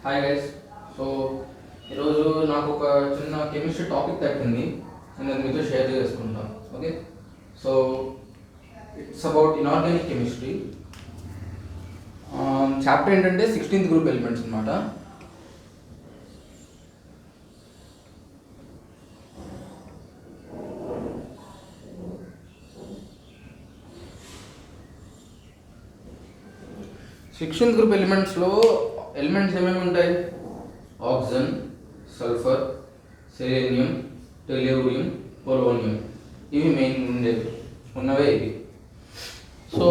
Hi guys. So ఈరోజు నాకు ఒక చిన్న కెమిస్ట్రీ టాపిక్ తగ్గింది, నేను అది మీతో షేర్ చేసుకుంటాను. Okay, so it's about inorganic chemistry. Chapter ఏంటంటే 16th గ్రూప్ ఎలిమెంట్స్ అనమాట. సిక్స్టీన్త్ గ్రూప్ ఎలిమెంట్స్లో ఎలిమెంట్స్ ఏమేమి ఉంటాయి? Oxygen, sulphur, selenium, టెల్యూరియం, polonium. ఇవి మెయిన్ ఉన్నవే ఇవి. సో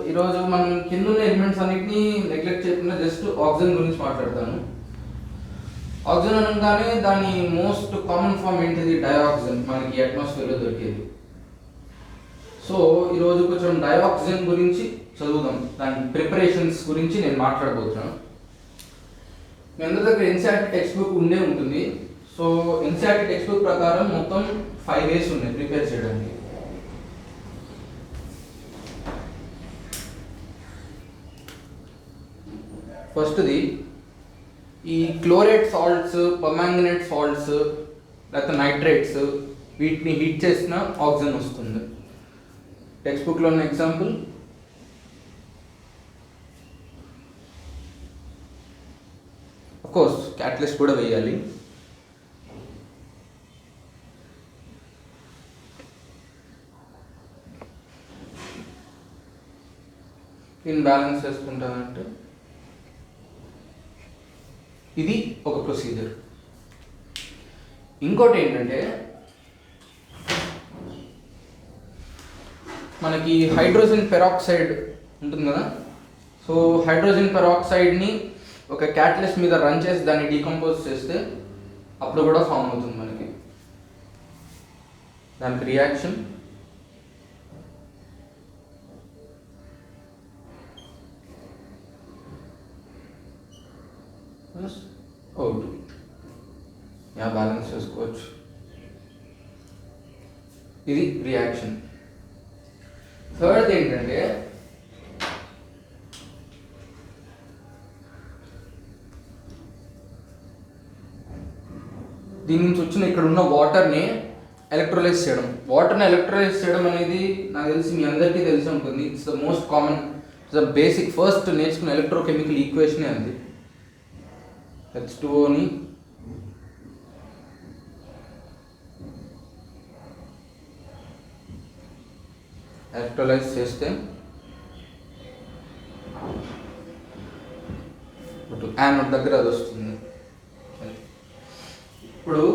ఈరోజు మనం కింద ఉన్న ఎలిమెంట్స్ అన్నిటినీ నెగ్లెక్ట్ చేయకుండా జస్ట్ ఆక్సిజన్ గురించి మాట్లాడతాను. ఆక్సిజన్ అనగానే దాని మోస్ట్ కామన్ ఫామ్ ఏంటిది? డయాక్సిజన్, మనకి అట్మాస్ఫియర్లో దొరికేది. సో ఈరోజు కొంచెం డయాక్సిజన్ గురించి చదువుదాం, దాని ప్రిపరేషన్స్ గురించి నేను మాట్లాడబోతున్నాను. మీ అందరి దగ్గర ఎన్సీఆర్టీ టెక్స్ట్ బుక్ ఉండే ఉంటుంది. సో ఎన్సీఆర్టీ టెక్స్ట్ బుక్ ప్రకారం మొత్తం 5 days ఉన్నాయి ప్రిపేర్ చేయడానికి. ఫస్ట్ది ఈ క్లోరైడ్ సాల్ట్స్, పర్మాంగనేట్ సాల్ట్స్, లేకపోతే నైట్రేట్స్, వీటిని హీట్ చేసిన ఆక్సిజన్ వస్తుంది. టెక్స్ట్ బుక్లో ఉన్న ఎగ్జాంపుల్ కోర్స్ క్యాటలిస్ట్ కూడా వేయాలి. దీన్ని బ్యాలెన్స్ చేసుకుంటానంటే ఇది ఒక ప్రొసీజర్. ఇంకోటి ఏంటంటే మనకి హైడ్రోజన్ పెరాక్సైడ్ ఉంటుంది కదా. సో హైడ్రోజన్ పెరాక్సైడ్ని ఒక క్యాటలిస్ట్ మీద రన్ చేసి దాన్ని డీకంపోజ్ చేస్తే అప్పుడు కూడా ఫామ్ అవుతుంది మనకి. దానికి రియాక్షన్ O2. బ్యాలెన్స్ చేసుకోవచ్చు. ఇది రియాక్షన్. థర్డ్ ఏంటంటే దీని నుంచి వచ్చిన ఇక్కడ ఉన్న వాటర్ని ఎలక్ట్రోలైజ్ చేయడం. వాటర్ని ఎలక్ట్రోలైజ్ చేయడం అనేది నాకు తెలిసి మీ అందరికీ తెలిసి ఉంటుంది. It's the most common, it's the basic. First నేర్చుకున్న ఎలక్ట్రోకెమికల్ ఈక్వేషనే అది. H2Oని ఎలక్ట్రోలైజ్ చేస్తే యానోడ్ దగ్గర అది వస్తుంది. ఇప్పుడు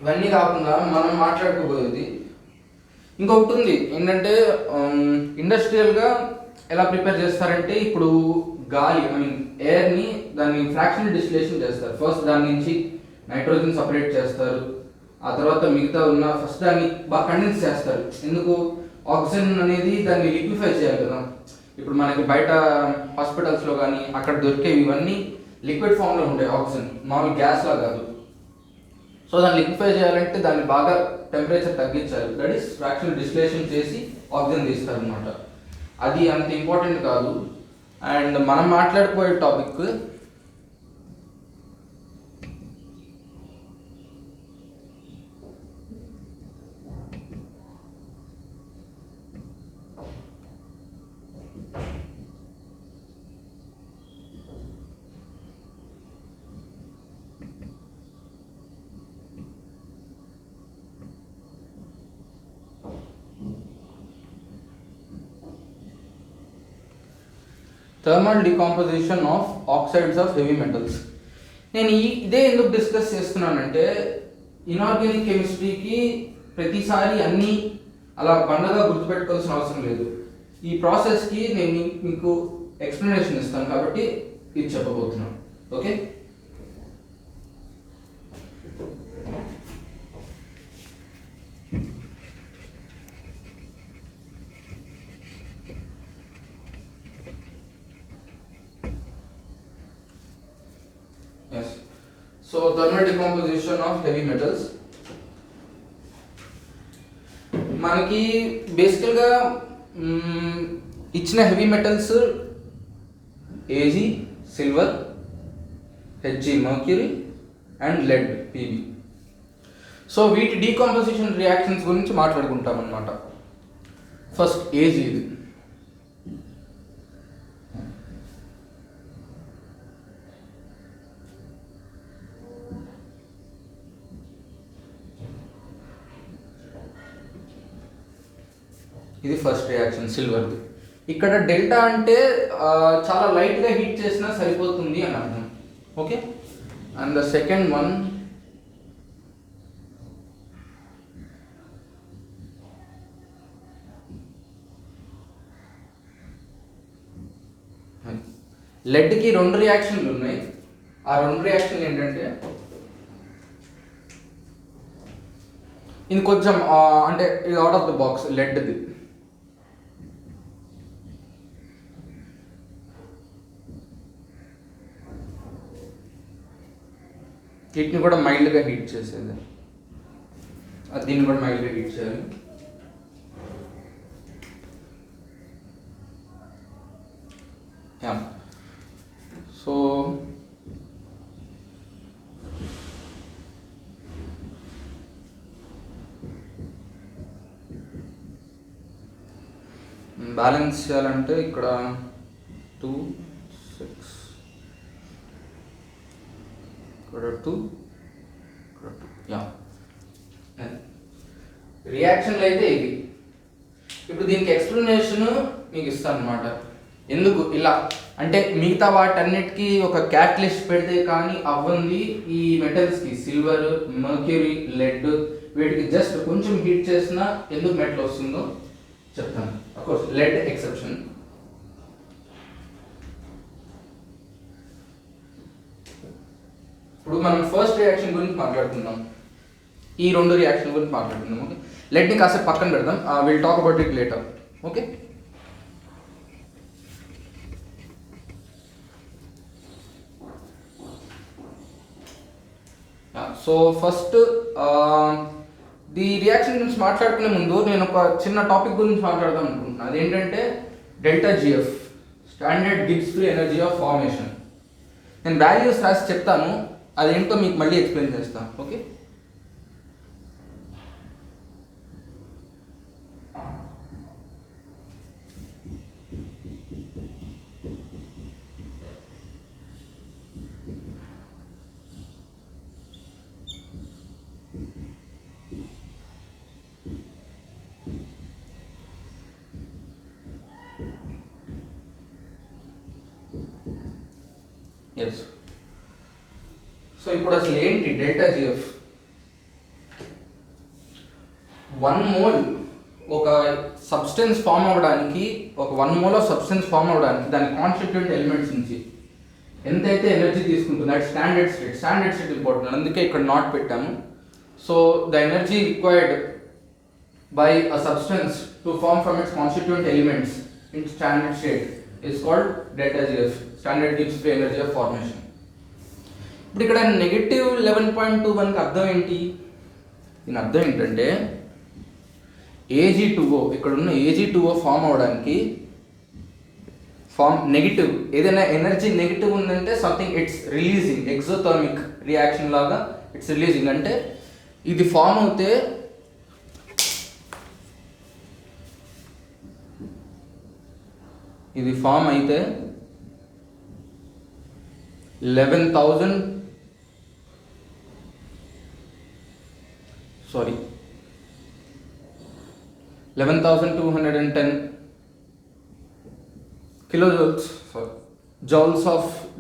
ఇవన్నీ కాకుండా మనం మాట్లాడుకోబోయేది ఇంకొకటి ఉంది. ఏంటంటే ఇండస్ట్రియల్గా ఎలా ప్రిపేర్ చేస్తారంటే, ఇప్పుడు గాలి ఎయిర్ని దాన్ని ఫ్రాక్షనల్ డిస్టిలేషన్ చేస్తారు. ఫస్ట్ దాని నుంచి నైట్రోజన్ సపరేట్ చేస్తారు, ఆ తర్వాత మిగతా ఉన్న ఫస్ట్ దాన్ని బాగా కండెన్స్ చేస్తారు. ఎందుకు? ఆక్సిజన్ అనేది దాన్ని లిక్విఫై చేయాలి కదా. ఇప్పుడు మనకి బయట హాస్పిటల్స్లో కానీ అక్కడ దొరికేవి ఇవన్నీ లిక్విడ్ ఫామ్లో ఉంటాయి. ఆక్సిజన్ మామూలు గ్యాస్లా కాదు. సో దాన్ని లిక్విఫై చేయాలంటే దాన్ని బాగా టెంపరేచర్ తగ్గించాలి. దట్ ఈస్ ఫ్రాక్షనల్ డిస్టిలేషన్ చేసి ఆక్సిజన్ తీస్తారు అనమాట. అది అంత ఇంపార్టెంట్ కాదు. అండ్ మనం మాట్లాడుకోే topic thermal decomposition of oxides of heavy metals. నేను ఇదే ఎందుకు డిస్కస్ చేస్తున్నానంటే, ఇనార్గానిక్ కెమిస్ట్రీకి ప్రతిసారి అన్నీ అలా బండగా గుర్తుపెట్టుకోవాల్సిన అవసరం లేదు. ఈ ప్రాసెస్కి నేను మీకు ఎక్స్ప్లెనేషన్ ఇస్తాను కాబట్టి ఇది చెప్పబోతున్నాను. Okay, so thermal decomposition of heavy metals. మనకి బేసికల్గా ఇచ్చిన heavy metals AG, silver, Hg mercury and lead Pb. So వీటి డీకాంపోజిషన్ రియాక్షన్స్ గురించి మాట్లాడుకుంటాం అన్నమాట. ఫస్ట్ ఏజ్ ఇది ఫస్ట్ రియాక్షన్ సిల్వర్ది. ఇక్కడ డెల్టా అంటే చాలా లైట్గా హీట్ చేసినా సరిపోతుంది అని అర్థం. Okay, and the second one లెడ్కి 2 రియాక్షన్లు ఉన్నాయి. ఆ 2 రియాక్షన్లు ఏంటంటే ఇది కొంచెం అంటే ఇది అవుట్ ఆఫ్ ద బాక్స్ లెడ్ది. వీటిని కూడా మైల్డ్గా హీట్ చేసేది, దీన్ని కూడా మైల్డ్గా హీట్ చేయాలి. సో బ్యాలెన్స్ చేయాలంటే ఇక్కడ 2 6 ఇక్కడ 2 యా రియాక్షన్లు అయితే ఇది. ఇప్పుడు దీనికి ఎక్స్ప్లెనేషన్ మీకు ఇస్తాను అనమాట. ఎందుకు ఇలా అంటే మిగతా వాటన్నిటికీ ఒక క్యాటలిస్ట్ పెడితే కానీ అవ్వంది ఈ మెటల్స్కి సిల్వర్, మర్క్యూరీ, లెడ్ వీటికి జస్ట్ కొంచెం హీట్ చేసినా ఎందుకు మెటల్ వస్తుందో చెప్తాను. Of course lead exception. ఇప్పుడు మనం ఫస్ట్ రియాక్షన్ గురించి మాట్లాడుకుందాం, ఈ 2 రియాక్షన్ గురించి మాట్లాడుకుందాం. ఓకే, లెడ్ని కాసేపు పక్కన పెడదాం, will talk about it later. Okay, so first the reaction గురించి మాట్లాడుకునే ముందు నేను ఒక చిన్న టాపిక్ గురించి మాట్లాడదాం అనుకుంటున్నాను. అదేంటంటే delta GF, standard Gibbs free energy of formation. నేను వాల్యూస్ రాసి చెప్తాను, అదేంటో మీకు మళ్ళీ ఎక్స్ప్లెయిన్ చేస్తాను. Okay, yes. సో ఇప్పుడు అసలు ఏంటి డెల్టా జిఎఫ్? 1 మోల్ ఒక సబ్స్టెన్స్ ఫామ్ అవ్వడానికి, ఒక 1 మోల్ ఆఫ్ సబ్స్టెన్స్ ఫామ్ అవ్వడానికి దాని కాన్స్టిట్యూయెంట్ ఎలిమెంట్స్ నుంచి ఎంతైతే ఎనర్జీ తీసుకుంటుంది అది standard state. Standard state important, అందుకే ఇక్కడ నాట్ పెట్టాము. So the energy required by a substance to form from its constituent elements in standard state is called delta GF, standard Gibbs free energy of formation. ఇప్పుడు ఇక్కడ negative 11.21కి అర్థం ఏంటి? దీని అర్థం ఏంటంటే Ag2O, ఇక్కడ ఉన్న Ag2O ఫామ్ అవడానికి నెగిటివ్, ఏదైనా ఎనర్జీ నెగిటివ్ ఉందంటే something it's releasing, exothermic reaction లాగా ఇట్స్ రిలీజింగ్. అంటే ఇది ఫామ్ అవుతే ఇది ఫామ్ అయితే 11,210 కిలోజౌల్స్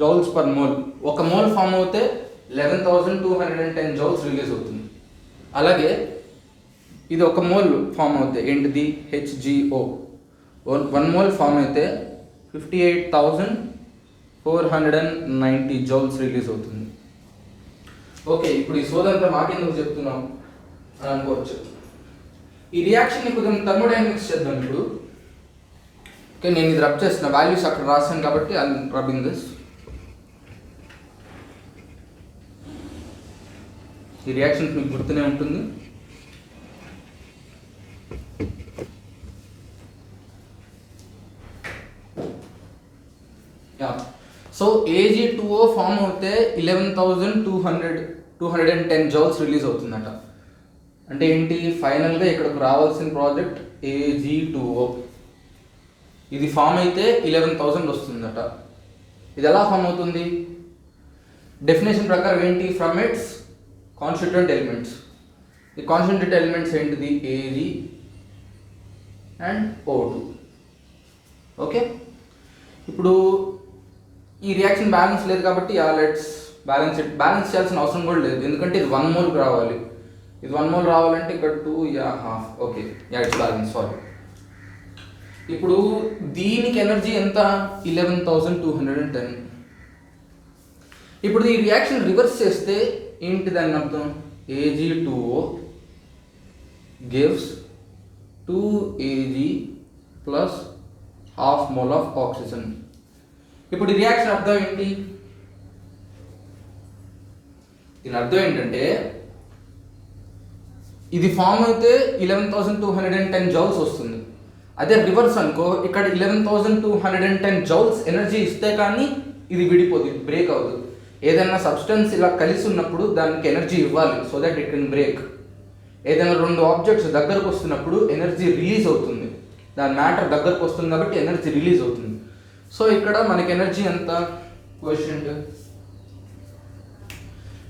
జౌల్స్ పర్ మోల్. ఒక మోల్ ఫామ్ అవుతే 11,210 జౌల్స్ రిలీజ్ అవుతుంది. అలాగే ఇది ఒక మోల్ ఫామ్ అవుతే ఏంటిది HgO, 1 మోల్ ఫామ్ అయితే 58,490 జౌల్స్ రిలీజ్ అవుతుంది. ఓకే, ఇప్పుడు ఈ సోదంతా మాకెందుకు చెప్తున్నాం అని అనుకోవచ్చు. ఈ రియాక్షన్ని కొంచెం థర్మోడైనమిక్స్ చేద్దాం ఇప్పుడు. ఓకే, నేను ఇది రబ్ చేస్తున్న వాల్యూస్ అక్కడ రాశాను కాబట్టి ఐ యామ్ రబ్బింగ్ దిస్. ఈ రియాక్షన్ మీకు గుర్తునే ఉంటుంది. సో Ag2O ఫామ్ అవుతే 11,210 జౌల్స్ రిలీజ్ అవుతుందట. అంటే ఏంటి, ఫైనల్గా ఇక్కడికి రావాల్సిన ప్రాజెక్ట్ Ag2O. ఇది ఫామ్ అయితే 11,000 వస్తుందట. ఇది ఎలా ఫామ్ అవుతుంది? డెఫినేషన్ ప్రకారం ఏంటి, ఫ్రమ్ ఇట్స్ కాన్స్టిట్యూయెంట్ ఎలిమెంట్స్. ఈ కాన్స్టిట్యూయెంట్ ఎలిమెంట్స్ ఏంటిది, Ag అండ్ O2. ఓకే, ఇప్పుడు ఈ రియాక్షన్ బ్యాలెన్స్ లేదు కాబట్టి లెట్స్ బ్యాలెన్స్ చేయాల్సిన అవసరం కూడా లేదు, ఎందుకంటే ఇది 1 మోల్కి రావాలి. ఇది 1 మోల్ రావాలంటే ఇక్కడ 2 half. Okay, it's balance, sorry. ఇప్పుడు దీనికి ఎనర్జీ ఎంత, 11,210. ఇప్పుడు ఈ రియాక్షన్ రివర్స్ చేస్తే ఏంటి దాని అర్థం, Ag2O gives 2Ag plus ½ mole of oxygen. ఇప్పుడు ఈ రియాక్షన్ అర్థం ఏంటి, దీని అర్థం ఏంటంటే ఇది ఫామ్ అయితే 11,210 జౌల్స్ వస్తుంది. అదే రివర్స్ అనుకో, ఇక్కడ 11,210 జౌల్స్ ఎనర్జీ ఇస్తే కానీ ఇది విడిపోతుంది, బ్రేక్ అవ్వదు. ఏదైనా సబ్స్టెన్స్ ఇలా కలిసి ఉన్నప్పుడు దానికి ఎనర్జీ ఇవ్వాలి, so that it can break. ఏదైనా 2 ఆబ్జెక్ట్స్ దగ్గరకు వస్తున్నప్పుడు ఎనర్జీ రిలీజ్ అవుతుంది, దాని మ్యాటర్ దగ్గరకు వస్తుంది కాబట్టి ఎనర్జీ రిలీజ్ అవుతుంది. సో ఇక్కడ మనకి ఎనర్జీ ఎంత, కోషెంట్,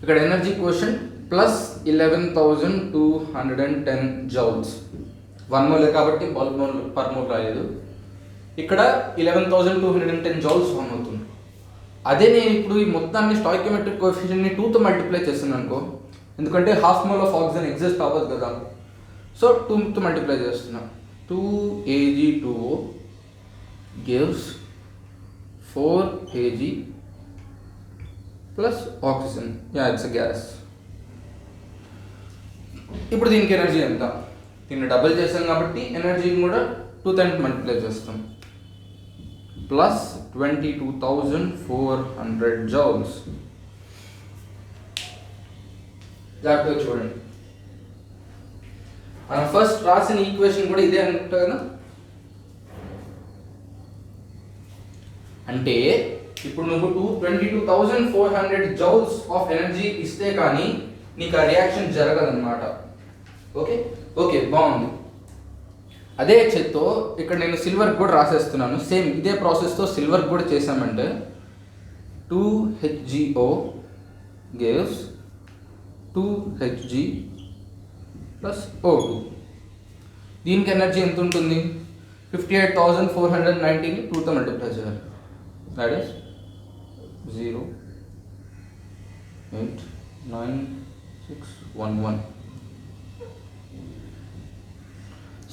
ఇక్కడ energy quotient plus 11,210 joules. 1 mole కాబట్టి మోల్ పర్ మోల్ రాలేదు, ఇక్కడ 11,210 జౌల్స్ ఫామ్ అవుతుంది. అదే నేను ఇప్పుడు ఈ మొత్తాన్ని స్టాయికియోమెట్రిక్ కోఎఫిషియెంట్ని 2తో మల్టిప్లై చేస్తున్నాను అనుకో, ఎందుకంటే ½ మోల్ ఆఫ్ ఆక్సిజన్ ఎగ్జిస్ట్ అవ్వదు కదా, సో 2తో మల్టిప్లై చేస్తున్నా. 2Ag2O gives 4Ag plus oxygen, it's a gas. ఇప్పుడు దీనికి ఎనర్జీ ఎంత, దీన్ని డబుల్ చేస్తాం కాబట్టి ఎనర్జీని కూడా 2తో మల్టిప్లై చేస్తాం, ప్లస్ 22,400 జౌల్స్. జాగ్రత్తగా చూడండి, మనం ఫస్ట్ రాసిన ఈక్వేషన్ కూడా ఇదే అనుకుంటా కదా. అంటే ఇప్పుడు నువ్వు 22,400 జౌల్స్ ఆఫ్ ఎనర్జీ ఇస్తే కానీ నీకు ఆ రియాక్షన్ జరగదన్నమాట. ఓకే ఓకే, బాగుంది. అదే చేత్తో ఇక్కడ నేను సిల్వర్ కూడా రాసేస్తున్నాను, సేమ్ ఇదే ప్రాసెస్తో సిల్వర్ కూడా చేసామంటే 2HgO gives 2Hg plus O2. దీనికి ఎనర్జీ ఎంత ఉంటుంది, 58,490ని 2తో మల్టిప్లై చేయాలి, that is 0.9611.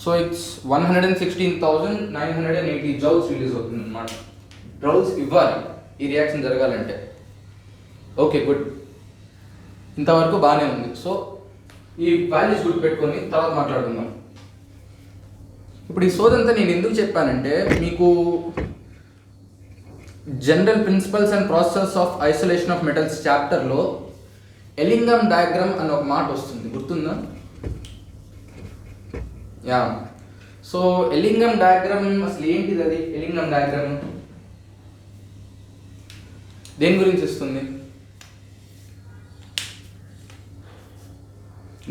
So it's 116,980 joules release అవుతుంది అన్నమాట. జౌల్స్ ఇవ్వాలి ఈ రియాక్షన్ జరగాలంటే. ఓకే, గుడ్, ఇంతవరకు బాగానే ఉంది. సో ఈ వాల్యూస్ గుర్తుపెట్టుకొని తర్వాత మాట్లాడుకుందాం. ఇప్పుడు ఈ సోదంతా నేను ఎందుకు చెప్పానంటే, మీకు general principles and process of isolation of metals చాప్టర్లో ఎలింగమ్ డయాగ్రామ్ అని ఒక మాట వస్తుంది, గుర్తుందా? యా, సో ఎలింగమ్ డయాగ్రామ్ అసలు ఏంటిది, అది ఎలింగమ్ డయాగ్రామ్ దేని గురించి ఇస్తుంది?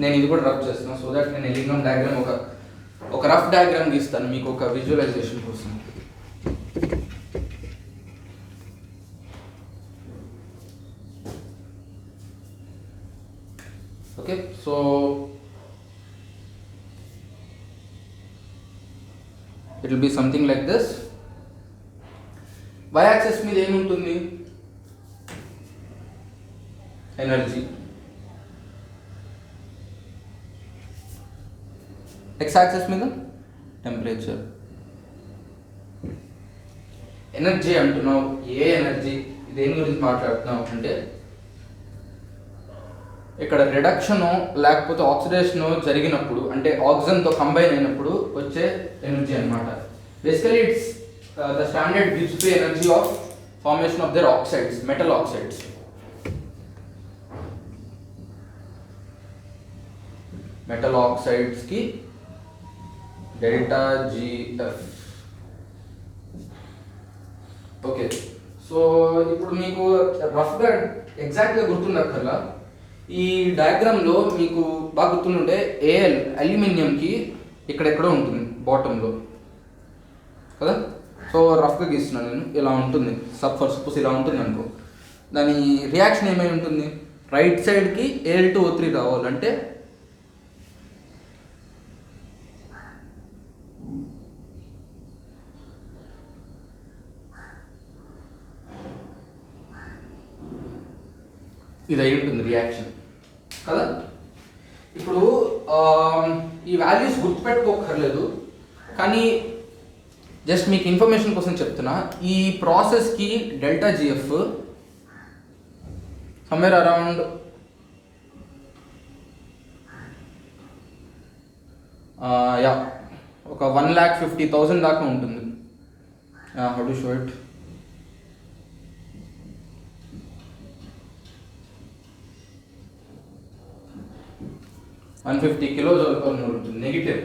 నేను ఇది కూడా రఫ్ చేస్తాను, సో దట్ నేను ఎలింగమ్ డయాగ్రామ్ ఒక రఫ్ డయాగ్రామ్ గీస్తాను మీకు ఒక విజువలైజేషన్ కోసం. Okay, so it will be something like this. Y axis మీద ఏముంటుంది, ఎనర్జీ. ఎక్స్ యాక్సిస్ మీద టెంపరేచర్. ఎనర్జీ అంటున్నావు, ఏ ఎనర్జీ, దేని గురించి మాట్లాడుతున్నావు అంటే ఇక్కడ రిడక్షను లేకపోతే ఆక్సిడేషను జరిగినప్పుడు, అంటే ఆక్సిజన్తో కంబైన్ అయినప్పుడు వచ్చే ఎనర్జీ అనమాట. బేసికలీ ఇట్స్ ద స్టాండర్డ్ గివ్స్ free energy of formation of their oxides, metal oxides. Metal ఆక్సైడ్స్కి ΔGF. ఓకే, సో ఇప్పుడు మీకు రఫ్గా ఎగ్జాక్ట్గా గుర్తుండక్కర్లా, ఈ డయాగ్రామ్లో మీకు బాగా గుర్తుంటే ఏఎల్ అల్యూమినియంకి ఇక్కడెక్కడో ఉంటుంది బాటంలో కదా. సో రఫ్గా గీస్తున్నాను నేను, ఇలా ఉంటుంది. సపోజ్ ఇలా ఉంటుంది అనుకో, దాని రియాక్షన్ ఏమై ఉంటుంది, రైట్ సైడ్కి Al2O3 రావాలంటే ఇది అయి ఉంటుంది రియాక్షన్ కదా. ఇప్పుడు ఈ వాల్యూస్ గుర్తుపెట్టుకోకర్లేదు, కానీ జస్ట్ మీకు ఇన్ఫర్మేషన్ కోసం చెప్తున్నా. ఈ ప్రాసెస్కి ΔGF సమ్వేర్ అరౌండ్ ఒక 1,50,000 దాకా ఉంటుంది. How to show it, $150 kJ/mol ఉంటుంది నెగిటివ్.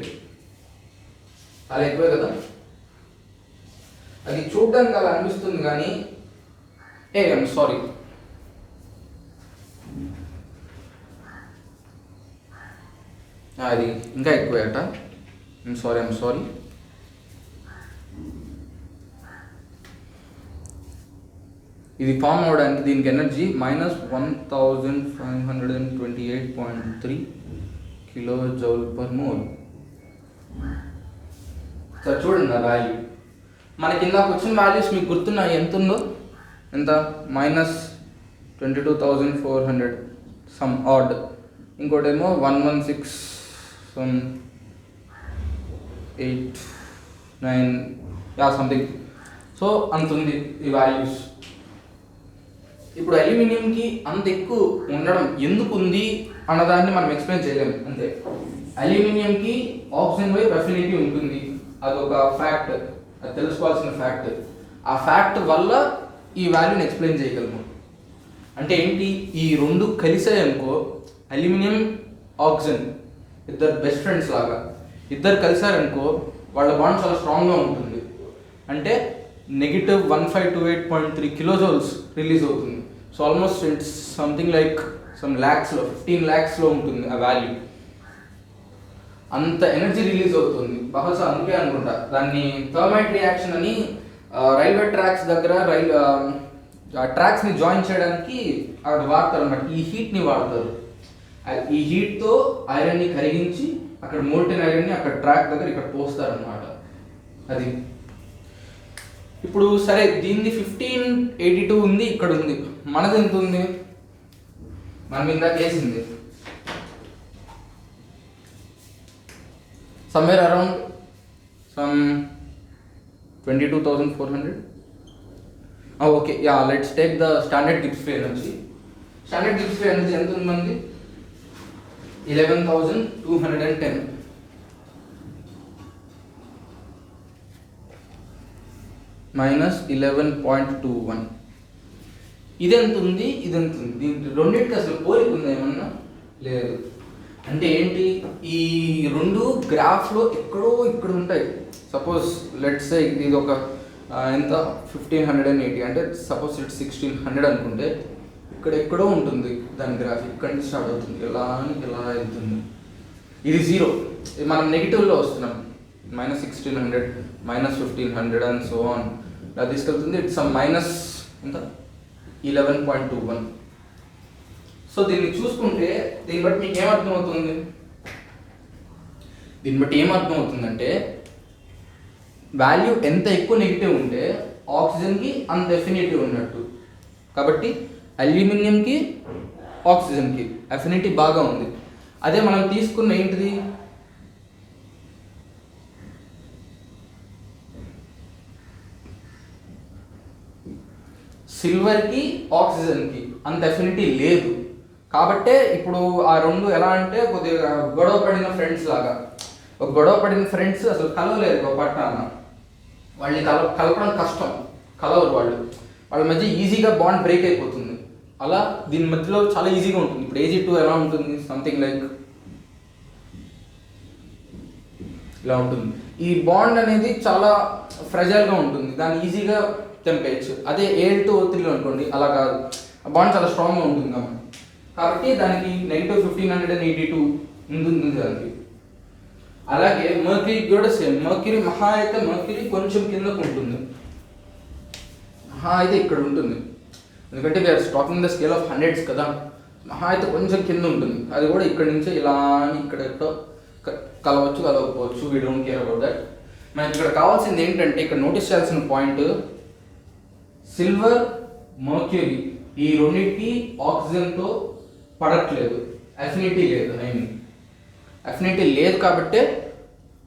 చాలా ఎక్కువే కదా, అది చూడడానికి అలా అనిపిస్తుంది కానీ ఐఎమ్ సారీ, అది ఇంకా ఎక్కువే అట. I'm sorry. ఇది ఫామ్ అవడానికి దీనికి ఎనర్జీ -1528.3 kJ/mol. సార్ చూడండి ఆ వాల్యూ, మనకి ఇందాక వచ్చిన వాల్యూస్ మీకు గుర్తున్నాయి. ఎంత ఉందో, ఎంత, -22,400 సమ్ ఆడ్, ఇంకోటేమో 116 సమ్ 8 9 సంథింగ్. సో అంత ఉంది ఈ వాల్యూస్. ఇప్పుడు అల్యూమినియంకి అంత ఎక్కువ ఉండడం ఎందుకు ఉంది అన్నదాన్ని మనం ఎక్స్ప్లెయిన్ చేయలేము అంతే. అల్యూమినియంకి ఆక్సిజన్ వైపు అఫినిటీ ఉంటుంది, అదొక ఫ్యాక్ట్, అది తెలుసుకోవాల్సిన ఫ్యాక్ట్. ఆ ఫ్యాక్ట్ వల్ల ఈ వాల్యూని ఎక్స్ప్లెయిన్ చేయగలము. అంటే ఏంటి, ఈ రెండు కలిసాయనుకో, అల్యూమినియం ఆక్సిజన్ ఇద్దరు బెస్ట్ ఫ్రెండ్స్ లాగా, ఇద్దరు కలిసారనుకో వాళ్ళ బాండ్ చాలా స్ట్రాంగ్గా ఉంటుంది. అంటే -1528.3 kJ రిలీజ్ అవుతుంది. So almost it's something like some ల్యాక్స్లో 15 lakhsలో ఉంటుంది ఆ వాల్యూ. అంత ఎనర్జీ రిలీజ్ అవుతుంది. బహుశా అందుకే అనుకుంటా దాన్ని థర్మైట్ రియాక్షన్ అని రైల్వే ట్రాక్స్ దగ్గర ట్రాక్స్ని జాయిన్ చేయడానికి అక్కడ వాడతారు అన్నమాట. ఈ హీట్ని వాడతారు. ఈ హీట్తో ఐరన్ని కరిగించి అక్కడ మోల్టెన్ ఐరన్ని అక్కడ ట్రాక్ దగ్గర ఇక్కడ పోస్తారనమాట. అది ఇప్పుడు సరే, దీన్ని 1582 ఉంది, ఇక్కడ ఉంది. మనది ఎంత ఉంది, మనం ఇందాక వేసింది somewhere around some 22,400. Okay, yeah, let's take the standard Gibbs energy. Standard Gibbs energy ఎంత ఉంది మనది, 11,210 minus 11.21. ఇది ఎంత ఉంది, ఇది ఎంత ఉంది, దీనికి రెండింటికి అసలు పోలిక ఉందా ఏమన్నా, లేదు. అంటే ఏంటి, ఈ రెండు గ్రాఫ్లో ఎక్కడో ఇక్కడ ఉంటాయి. సపోజ్ లెట్స్ సే ఇది ఒక ఎంత 1580, అంటే సపోజ్ ఇట్ 1600 అనుకుంటే ఇక్కడ ఎక్కడో ఉంటుంది దాని గ్రాఫ్, ఇక్కడ నుంచి స్టార్ట్ అవుతుంది, ఎలా అని ఇలా వెళ్తుంది. ఇది 0, మనం నెగిటివ్లో వస్తున్నాం, -1600 -1500 అండ్ సో ఆన్ ఇలా తీసుకెళ్తుంది. ఇట్స్ మైనస్ ఎంత 11.21. సో దీన్ని చూసుకుంటే దీన్ని బట్టి మీకు ఏమర్థమవుతుంది, ఏమర్థమవుతుందంటే వాల్యూ ఎంత ఎక్కువ నెగిటివ్ ఉంటే ఆక్సిజన్కి అంత ఎఫినిటీ ఉన్నట్టు. కాబట్టి అల్యూమినియంకి ఆక్సిజన్కి ఎఫినిటీ బాగా ఉంది. అదే మనం తీసుకున్న ఏంటిది, సిల్వర్కి ఆక్సిజన్కి అంత ఎఫినిటీ లేదు. కాబట్టే ఇప్పుడు ఆ రెండు ఎలా అంటే కొద్దిగా గొడవ పడిన ఫ్రెండ్స్ లాగా. ఒక గొడవ పడిన ఫ్రెండ్స్ అసలు కలవలేరు ఒక పట్టాన, వాళ్ళని కలపడం కష్టం, కలవరు వాళ్ళ మధ్య ఈజీగా బాండ్ బ్రేక్ అయిపోతుంది. అలా దీని మధ్యలో చాలా ఈజీగా ఉంటుంది. ఇప్పుడు AG2 ఎలా ఉంటుంది, సంథింగ్ లైక్ ఇలా ఉంటుంది. ఈ బాండ్ అనేది చాలా ఫ్రెజైల్గా ఉంటుంది, దాన్ని ఈజీగా తెంపేయచ్చు. అదే Al2O3 అనుకోండి అలా కాదు, బాండ్ చాలా స్ట్రాంగ్గా ఉంటుంది కాబట్టి దానికి -1582 ఉంది దానికి. అలాగే మర్క్యూరీ కూడా సేమ్, మర్క్యూరీ మహా అయితే మర్క్యూరీ కొంచెం కిందకు ఉంటుంది, మహా అయితే ఇక్కడ ఉంటుంది, ఎందుకంటే we are talking the scale of hundreds కదా, మహా అయితే కొంచెం కింద ఉంటుంది. అది కూడా ఇక్కడ నుంచి ఇలా ఇక్కడ కలవచ్చు కలవకపోవచ్చు, we don't care about that. మనకి ఇక్కడ కావాల్సింది ఏంటంటే, ఇక్కడ నోటీస్ చేయాల్సిన పాయింట్, సిల్వర్ మర్క్యూరీ ఈ రెండింటికి ఆక్సిజన్తో పడట్లేదు, అఫినిటీ లేదు. అఫినిటీ లేదు కాబట్టే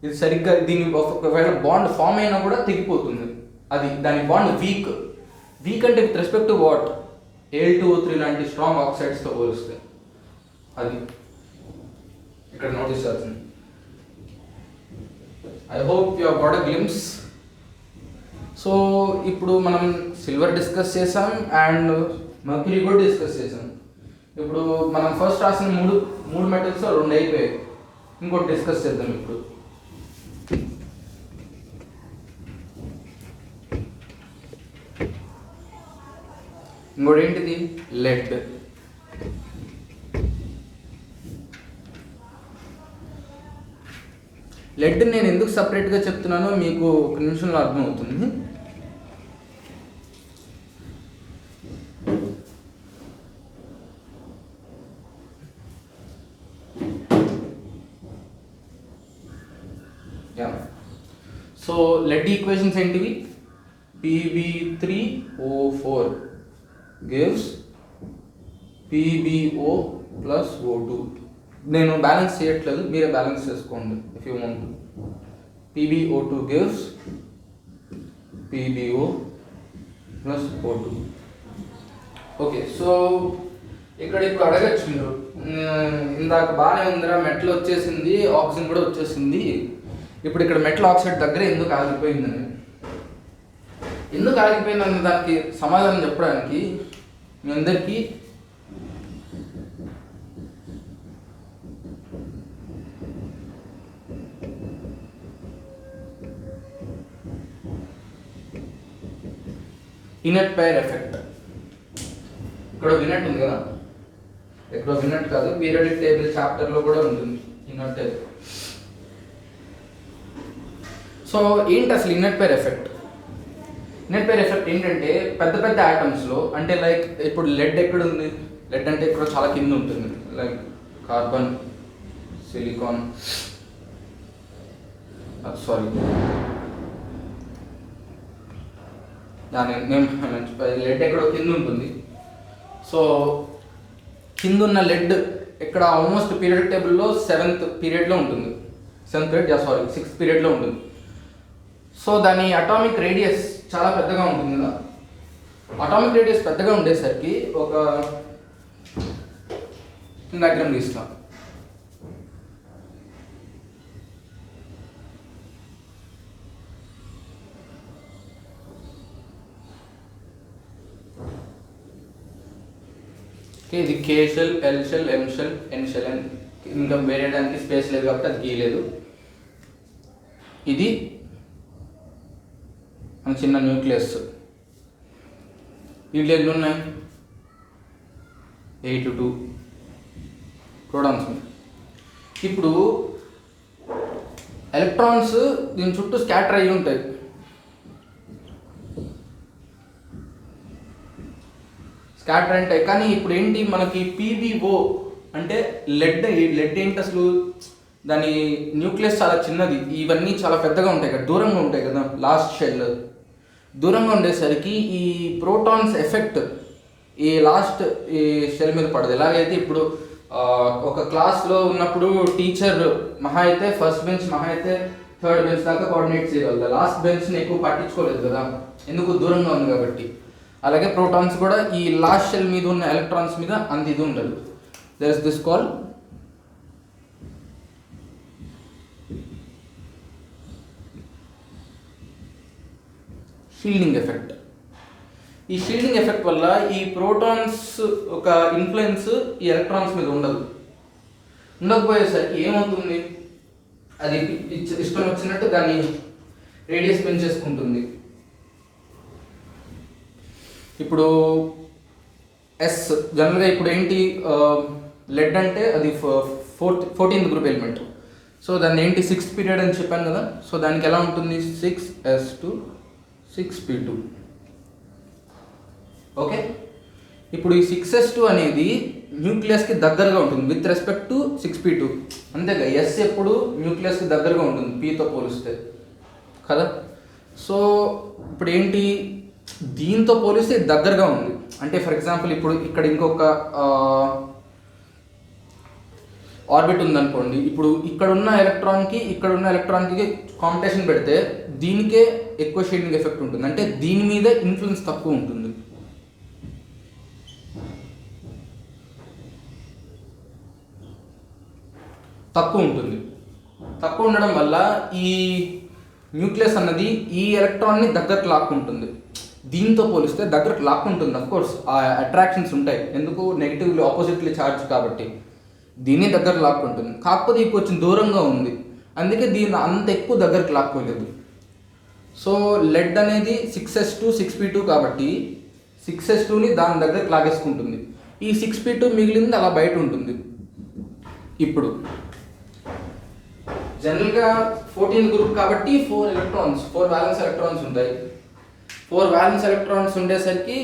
ఇది సరిగ్గా దీని ఒకవేళ బాండ్ ఫామ్ అయినా కూడా తెగిపోతుంది, అది దాని బాండ్ వీక్ అంటే with respect to what, Al2O3 లాంటి స్ట్రాంగ్ ఆక్సైడ్స్తో పోలిస్తే. అది ఇక్కడ నోటీస్ చేస్తుంది. I hope you have got a glimpse. So ఇప్పుడు మనం సిల్వర్ డిస్కస్ చేసాం అండ్ మర్క్యూరీ కూడా డిస్కస్ చేసాం. ఇప్పుడు మనం ఫస్ట్ రాసిన మూడు మెటల్స్ 2 అయిపోయాయి, ఇంకోటి డిస్కస్ చేద్దాం ఇప్పుడు. ఇంకోటి ఏంటిది, లెడ్. లెడ్ నేను ఎందుకు సపరేట్గా చెప్తున్నానో మీకు ఒక నిమిషంలో అర్థమవుతుంది. సో లెడ్ ఈక్వేషన్స్ ఏంటివి, Pb3O4 gives PbO plus O2. నేను బ్యాలెన్స్ చేయట్లేదు, మీరే బ్యాలెన్స్ చేసుకోండి if you want. PbO2 gives PbO plus O2. Okay, so ఇక్కడ ఇప్పుడు అడగచ్చు మీరు, ఇందాక బాగానే ఉందిరా, మెటల్ వచ్చేసింది, ఆక్సిజన్ కూడా వచ్చేసింది, ఇప్పుడు ఇక్కడ మెటల్ ఆక్సైడ్ దగ్గర ఎందుకు ఆగిపోయిందని. ఎందుకు ఆగిపోయిందని దానికి సమాధానం చెప్పడానికి మీ అందరికీ ఇనట్ పైర్ ఎఫెక్ట్. ఇక్కడ వినట్ ఉంది కదా, ఇక్కడ వినట్ కాదు, పీరియాడిక్ టేబుల్ చాప్టర్లో కూడా ఉంటుంది ఇనట్. సో ఏంటి అసలు inert pair effect? Inert pair effect ఏంటంటే, పెద్ద పెద్ద ఆటమ్స్లో, అంటే లైక్ ఇప్పుడు లెడ్ ఎక్కడ ఉంది, లెడ్ అంటే ఇక్కడ చాలా కింద ఉంటుంది, like carbon, silicon, sorry lead ఎక్కడో కింద ఉంటుంది. సో కింద ఉన్న లెడ్ ఇక్కడ ఆల్మోస్ట్ పీరియడ్ టేబుల్లో 7th పీరియడ్లో ఉంటుంది, 6th పీరియడ్లో ఉంటుంది. సో దాని అటామిక్ రేడియస్ చాలా పెద్దగా ఉంటుంది కదా. అటామిక్ రేడియస్ పెద్దగా ఉండేసరికి ఒక డయాగ్రామ్ తీస్తాం. ఇది K shell, L shell, M shell, N shell అని ఇంకా వేరే దానికి స్పేస్ లేదు కాబట్టి అది గీయలేదు. ఇది మన చిన్న న్యూక్లియస్. వీటిలో ఎన్ని ఉన్నాయి, 82 ప్రోటాన్స్. ఇప్పుడు ఎలక్ట్రాన్స్ దీని చుట్టూ స్కాటర్ అయ్యి ఉంటాయి. స్కాటర్ అంటే కానీ ఇప్పుడు ఏంటి మనకి PbO అంటే లెడ్ ఏంటి అసలు, దాని న్యూక్లియస్ చాలా చిన్నది, ఇవన్నీ చాలా పెద్దగా ఉంటాయి కదా, దూరంగా ఉంటాయి కదా, లాస్ట్ షెల్ దూరంగా ఉండేసరికి ఈ ప్రోటాన్స్ ఎఫెక్ట్ ఈ లాస్ట్ ఈ షెల్ మీద పడదు. ఎలాగైతే ఇప్పుడు ఒక క్లాస్లో ఉన్నప్పుడు టీచర్ మహా అయితే ఫస్ట్ బెంచ్ మహా అయితే థర్డ్ బెంచ్ దాకా కోఆర్డినేట్ చేయగలదు, లాస్ట్ బెంచ్ని ఎక్కువ పట్టించుకోలేదు కదా, ఎందుకు దూరంగా ఉంది కాబట్టి. అలాగే ప్రోటాన్స్ కూడా ఈ లాస్ట్ షెల్ మీద ఉన్న ఎలక్ట్రాన్స్ మీద అంత ఇది ఉండదు. There is this call shielding effect. ఈ షీల్డింగ్ ఎఫెక్ట్ వల్ల ఈ ప్రోటాన్స్ ఒక ఇన్ఫ్లుయెన్స్ ఈ ఎలక్ట్రాన్స్ మీద ఉండకపోయేసరికి ఏమవుతుంది, అది ఇష్టం వచ్చినట్టు దాన్ని రేడియస్ పెంచేసుకుంటుంది. ఇప్పుడు ఎస్ జనరల్గా ఇప్పుడు ఏంటి, లెడ్ అంటే అది 14th గ్రూప్ ఎలిమెంట్. సో దాన్ని ఏంటి 6th పీరియడ్ అని చెప్పాను కదా. సో దానికి ఎలా ఉంటుంది 6s2 6p2. ఓకే, ఇప్పుడు ఈ 6s2 అనేది న్యూక్లియస్కి దగ్గరగా ఉంటుంది విత్ రెస్పెక్ట్ టు 6p2. అంతేగా, ఎస్ ఎప్పుడు న్యూక్లియస్కి దగ్గరగా ఉంటుంది పీతో పోలిస్తే కదా. సో ఇప్పుడు ఏంటి, దీంతో పోలిస్తే దగ్గరగా ఉంది. అంటే ఫర్ ఎగ్జాంపుల్ ఇప్పుడు ఇక్కడ ఇంకొక ఆర్బిట్ ఉందనుకోండి. ఇప్పుడు ఇక్కడున్న ఎలక్ట్రాన్కి కాంపిటీషన్ పెడితే దీనికే ఎక్కువ షేడింగ్ ఎఫెక్ట్ ఉంటుంది. అంటే దీని మీద ఇన్ఫ్లుయెన్స్ తక్కువ ఉంటుంది. తక్కువ ఉండడం వల్ల ఈ న్యూక్లియస్ అన్నది ఈ ఎలక్ట్రాన్ని దగ్గరకు లాక్కుంటుంది. దీంతో పోలిస్తే దగ్గరకు లాక్కుంటుంది. అఫ్కోర్స్ ఆ అట్రాక్షన్స్ ఉంటాయి, ఎందుకు నెగిటివ్లీ ఆపోజిట్లీ ఛార్జ్ కాబట్టి దీన్ని దగ్గర లాక్కుంటుంది. కాకపోతే ఇప్పుడు కొంచెం దూరంగా ఉంది, అందుకే దీన్ని అంత ఎక్కువ దగ్గరకు లాక్కోలేదు. సో లెడ్ అనేది 6s2 6p2 కాబట్టి 6s2ని దాని దగ్గరకు లాగేసుకుంటుంది. ఈ 6p2 మిగిలింది అలా బయట ఉంటుంది. ఇప్పుడు జనరల్గా 14th గ్రూప్ కాబట్టి 4 వ్యాలెన్స్ ఎలక్ట్రాన్స్ ఉంటాయి. 4 వ్యాలెన్స్ ఎలక్ట్రాన్స్ ఉండేసరికి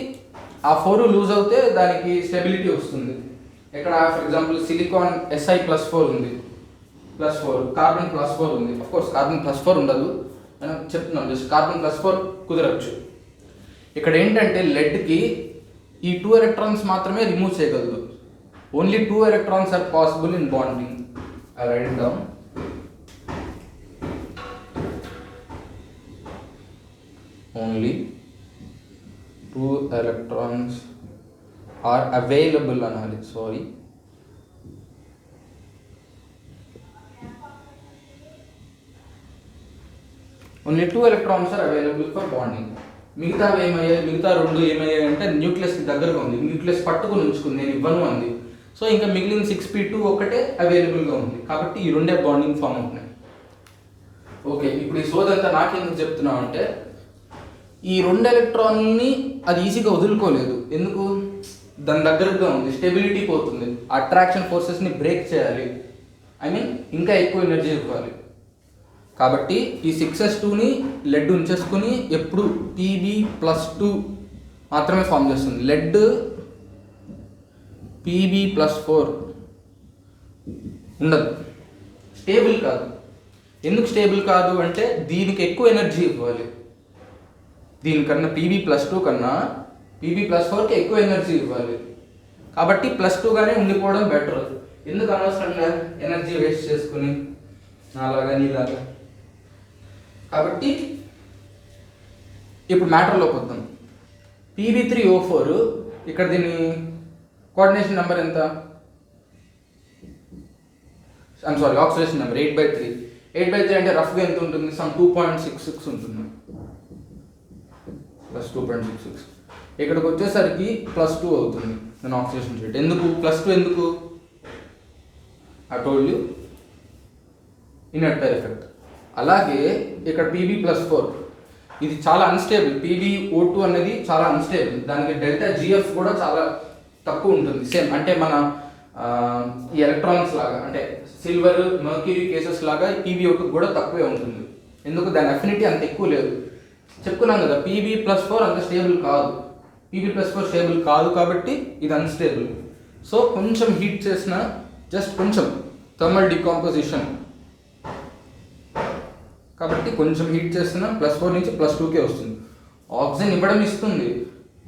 ఆ 4 లూజ్ అవుతే దానికి స్టెబిలిటీ వస్తుంది. ఇక్కడ ఫర్ ఎగ్జాంపుల్ సిలికాన్ Si+4 ఉంది, +4, కార్బన్ +4 ఉంది. అఫ్కోర్స్ కార్బన్ +4 ఉండదు, మనం చెప్తున్నాం జస్ట్ కార్బన్ +4 కుదరచ్చు. ఇక్కడ ఏంటంటే లెడ్కి ఈ 2 ఎలక్ట్రాన్స్ మాత్రమే రిమూవ్ చేయగలదు. Only 2 electrons are possible in bonding. I write it down. Only 2 electrons are available anali, sorry. Only 2 electrons are available for bonding. మిగతా 2 ఏమయ్యాయి అంటే న్యూక్లియస్కి దగ్గరగా ఉంది, న్యూక్లియస్ పట్టుకుని ఉంచుకుంది, నేను ఇవ్వను అంది. సో ఇంకా మిగిలిన 6p2 ఒకటే అవైలబుల్గా ఉంది కాబట్టి ఈ రెండే బాండింగ్ ఫామ్ అవుతున్నాయి. ఓకే, ఇప్పుడు ఈ సోదంతా నాకెందుకు చెప్తున్నావు అంటే ఈ 2 ఎలక్ట్రాన్ని అది ఈజీగా వదులుకోలేదు. ఎందుకు, దాని దగ్గరగా ఉంది, స్టెబిలిటీ పోతుంది, అట్రాక్షన్ ఫోర్సెస్ని బ్రేక్ చేయాలి, ఇంకా ఎక్కువ ఎనర్జీ ఇవ్వాలి. కాబట్టి ఈ 6s2ని లెడ్ ఉంచేసుకుని ఎప్పుడు Pb+2 మాత్రమే ఫామ్ చేస్తుంది. లెడ్ Pb+4 ఉండదు, స్టేబుల్ కాదు. ఎందుకు స్టేబుల్ కాదు అంటే దీనికి ఎక్కువ ఎనర్జీ ఇవ్వాలి. దీనికన్నా Pb+2 కన్నా Pb+4కి ఎక్కువ ఎనర్జీ ఇవ్వాలి. కాబట్టి +2గానే ఉండిపోవడం బెటర్. ఎందుకు అనవసరంగా ఎనర్జీ వేస్ట్ చేసుకుని నాలాగా నీలాగా. కాబట్టి ఇప్పుడు మ్యాటర్లోకి వద్దాం. Pb3O4 ఇక్కడ దీని కోఆర్డినేషన్ నెంబర్ ఎంత, ఆక్సిడేషన్ నెంబర్ 8/3. 8/3 అంటే రఫ్గా ఎంత ఉంటుంది, సమ్ 2.66 ఉంటుంది, +2.66. ఇక్కడికి వచ్చేసరికి +2 అవుతుంది దాని ఆక్సిడేషన్ స్టేట్. ఎందుకు +2, ఎందుకు I told you, inert pair effect. అలాగే ఇక్కడ Pb+4 ఇది చాలా అన్స్టేబుల్. PbO2 అనేది చాలా అన్స్టేబుల్, దానికి ΔGF కూడా చాలా తక్కువ ఉంటుంది. సేమ్ అంటే మన ఈ ఎలక్ట్రాన్స్ లాగా, అంటే సిల్వర్ మర్క్యూరీ కేసెస్ లాగా PbO2 కూడా తక్కువే ఉంటుంది. ఎందుకు, దాని అఫినిటీ అంత ఎక్కువ లేదు. చెప్పుకున్నాం కదా, Pb+4 అంత స్టేబుల్ కాదు. Pb+4 స్టేబుల్ కాదు కాబట్టి ఇది అన్స్టేబుల్. సో కొంచెం హీట్ చేసిన, జస్ట్ కొంచెం థర్మల్ డికాంపోజిషన్ కాబట్టి కొంచెం హీట్ చేసిన +4 నుంచి +2కే వస్తుంది. ఆక్సిజన్ ఇవ్వడం ఇస్తుంది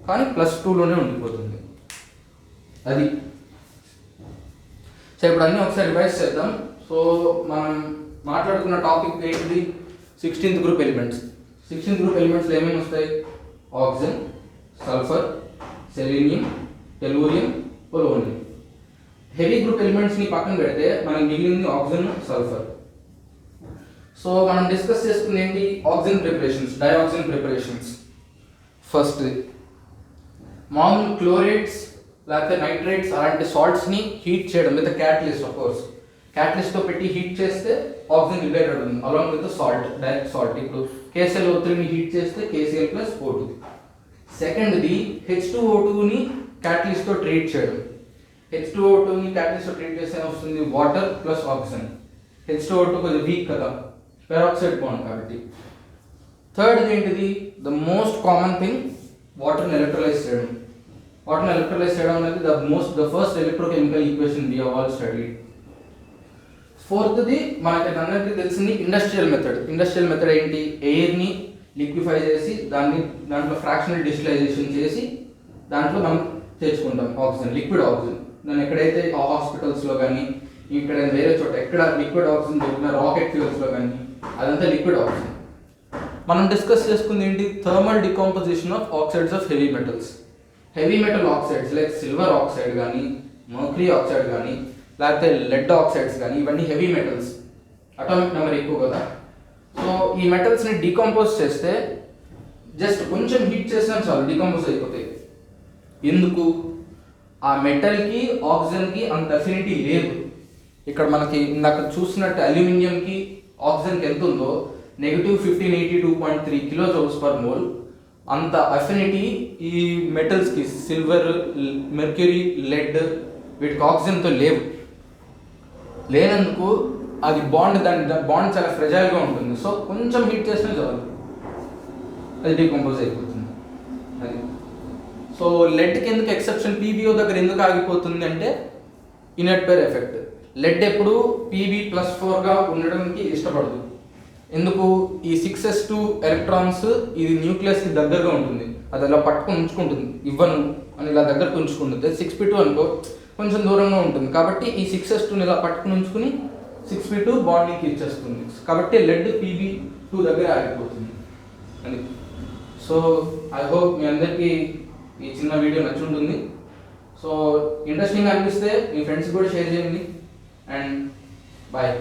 కానీ +2లోనే ఉండిపోతుంది. అది సో ఇప్పుడు అన్నీ ఒకసారి రివైజ్ చేద్దాం. సో మనం మాట్లాడుకున్న టాపిక్ ఏంటిది, 16th group elements. 16th group ఎలిమెంట్స్లో ఏమేమి వస్తాయి, oxygen, sulphur, selenium, tellurium, polonium. Heavy group ఎలిమెంట్స్ని పక్కన పెడితే మనకి మిగిలింది ఆక్సిజన్, సల్ఫర్. సో మనం డిస్కస్ చేసుకుంది ఏంటి, oxygen preparations, dioxygen preparations. First మామూలు క్లోరేట్స్ లేకపోతే నైట్రేట్స్ అలాంటి సాల్ట్స్ని హీట్ చేయడం విత్ క్యాటలిస్ట్. ఆఫ్ కోర్స్ క్యాటలిస్ట్తో పెట్టి హీట్ చేస్తే ఆక్సిజన్ లిబరేటెడ్ ఉంది along with salt, direct salt. ఇప్పుడు KClO3ని హీట్ చేస్తే KCl+O2. సెకండ్ది H2O2ని క్యాటలిస్ట్తో ట్రీట్ చేయడం. H2O2ని క్యాటలిస్ట్తో ట్రీట్ చేస్తే వస్తుంది వాటర్ ప్లస్ ఆక్సిజన్. H2O2 కొంచెం వీక్ కదా, పెరాక్సైడ్ బాండ్ కాబట్టి. థర్డ్ది ఏంటిది, ద మోస్ట్ కామన్ థింగ్, వాటర్ని ఎలక్ట్రోలైజ్ చేయడం. వాటర్ని ఎలక్ట్రోలైజ్ చేయడం అనేది the first electrochemical equation we all study. ఫోర్త్ది మనకి అందరికీ తెలిసింది ఇండస్ట్రియల్ మెథడ్. ఇండస్ట్రియల్ మెథడ్ ఏంటి, ఎయిర్ని లిక్విఫై చేసి దాంట్లో ఫ్రాక్షనల్ డిస్టిలైజేషన్ చేసి దాంట్లో మనం తెచ్చుకుంటాం ఆక్సిజన్, లిక్విడ్ ఆక్సిజన్. దాన్ని ఎక్కడైతే హాస్పిటల్స్లో కానీ ఇక్కడ వేరే చోట ఎక్కడ లిక్విడ్ ఆక్సిజన్ దొరికిన రాకెట్ ఫ్యూయల్స్లో కానీ అదంతా లిక్విడ్ ఆక్సిజన్. మనం డిస్కస్ చేసుకుంది ఏంటి, thermal decomposition of oxides of heavy metals. Heavy metal oxides like silver oxide కానీ, మర్క్యూరీ ఆక్సైడ్ కానీ, లేకపోతే లెడ్ ఆక్సైడ్స్ కానీ, ఇవన్నీ హెవీ మెటల్స్, అటామిక్ నెంబర్ ఎక్కువ కదా. సో ఈ మెటల్స్ని డీకంపోజ్ చేస్తే జస్ట్ కొంచెం హీట్ చేసినా చాలు డీకంపోజ్ అయిపోతాయి. ఎందుకు, ఆ మెటల్కి ఆక్సిజన్కి అంత అఫినిటీ లేదు. ఇక్కడ మనకి ఇందాక చూసినట్టు అల్యూమినియంకి ఆక్సిజన్కి ఎంత ఉందో -1582.3 kJ/mol, అంత అఫినిటీ ఈ మెటల్స్కి సిల్వర్, మెర్క్యూరీ, లెడ్ వీటికి ఆక్సిజన్తో లేనందుకు అది దాని బాండ్ చాలా ఫ్రెజైల్గా ఉంటుంది. సో కొంచెం హీట్ చేసినా చాలు అది డీకంపోజ్ అయిపోతుంది. అది సో లెడ్కి ఎందుకు ఎక్సెప్షన్, పీబీఓ దగ్గర ఎందుకు ఆగిపోతుంది అంటే ఇనర్ట్ పేర్ ఎఫెక్ట్. లెడ్ ఎప్పుడు Pb+4గా ఉండడానికి ఇష్టపడదు. ఎందుకు, ఈ 6s2 ఎలక్ట్రాన్స్ ఇది న్యూక్లియస్కి దగ్గరగా ఉంటుంది, అది అలా పట్టుకొని ఉంచుకుంటుంది, ఇవ్వను అని ఇలా దగ్గరకు ఉంచుకుంటుంది. 6p2 అనుకో కొంచెం దూరంగా ఉంటుంది, కాబట్టి ఈ 6s2ని ఇలా పట్టుకుని ఉంచుకుని 6p2 బాండింగ్కి ఇచ్చేస్తుంది. కాబట్టి లెడ్ Pb2 దగ్గర ఆగిపోతుంది అని. సో ఐ హోప్ మీ అందరికీ ఈ చిన్న వీడియో నచ్చి ఉంటుంది. సో ఇంట్రెస్టింగ్ అనిపిస్తే మీ ఫ్రెండ్స్కి కూడా షేర్ చేయండి. And bye.